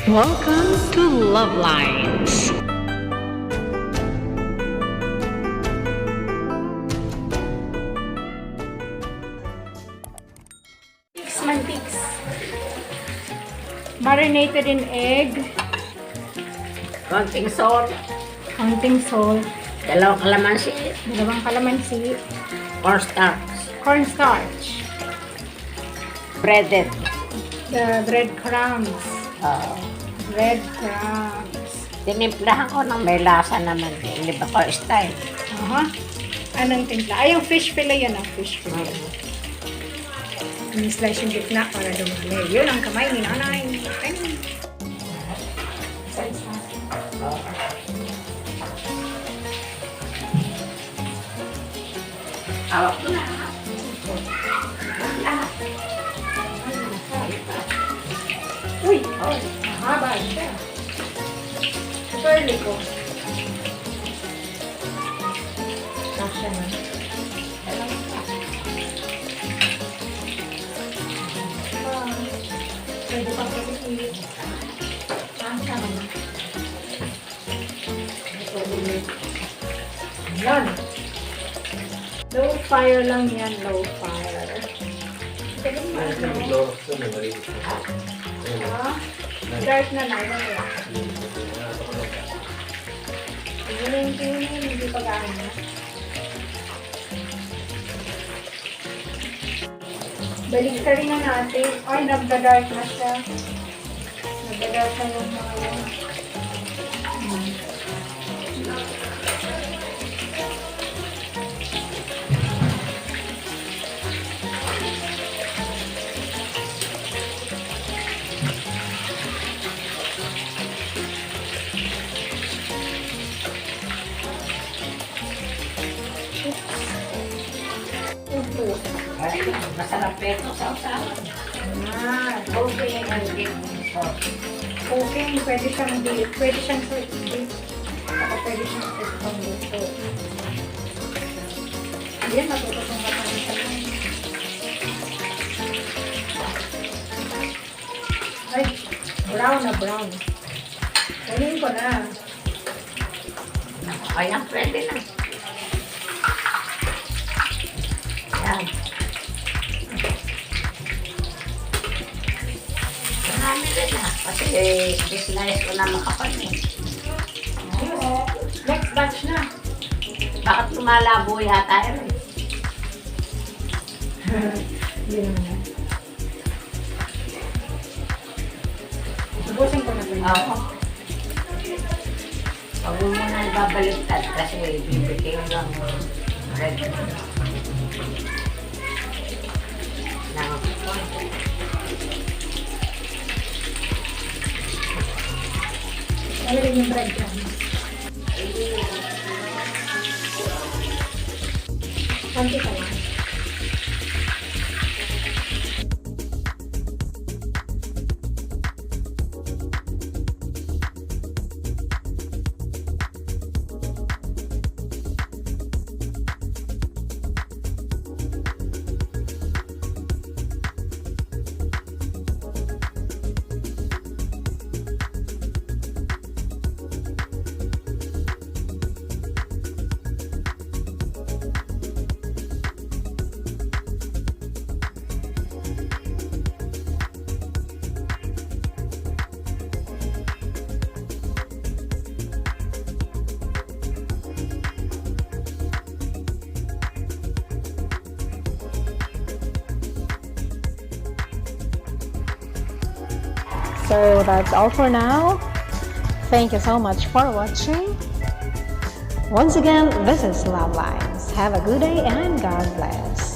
Welcome to LuvLiNes. Mantics. Marinated in egg. Konting salt, Counting salt. dalawang kalamansi, Dalawang kalamansi. cornstarch, Cornstarch. breaded. The breadcrumbs. Uh, Breadcrumbs. Tinimplahan ko ng may lasa naman. Iba ko style. Anong timpla? Ay, yung fish fillet yan ang fish fillet. Ini-slice yung gitna para dumali. Yun ang kamay ni Nanay Penny. Hawak ko na. Uy! Mahaba siya. Curly ko. Kasha na. Pwede pa kasi ulit. Kasha na. Yan. Low fire lang yan, low fire. Dark na na. Tingin, hindi pa gano'n. Balik ka rin na natin. Ay, nagda-dark na siya. Nagda-dark na yung mga yan. Masarap peto sa usawan. Okay. Okay, pwede siyang dip. Pwede siyang fruit dip. Saka pwede siyang fruit pang luto. Ayan, matututong ka pa siya. Ay, brown na brown. Kunin ko na. Ayan, pwede na. Ayan. Marami rin na. Kasi slice ko na makapal eh. Next batch na. Bakit lumalabo yata yun eh? Yun na. Subusin ko na ba yun? Oo. Huwag mo muna ibabaliktad kasi bibigay lang red. Ano rin yung bread dyan? Kanti ka lang. So that's all for now. Thank you so much for watching. Once again, this is LuvLiNes. Have a good day and God bless.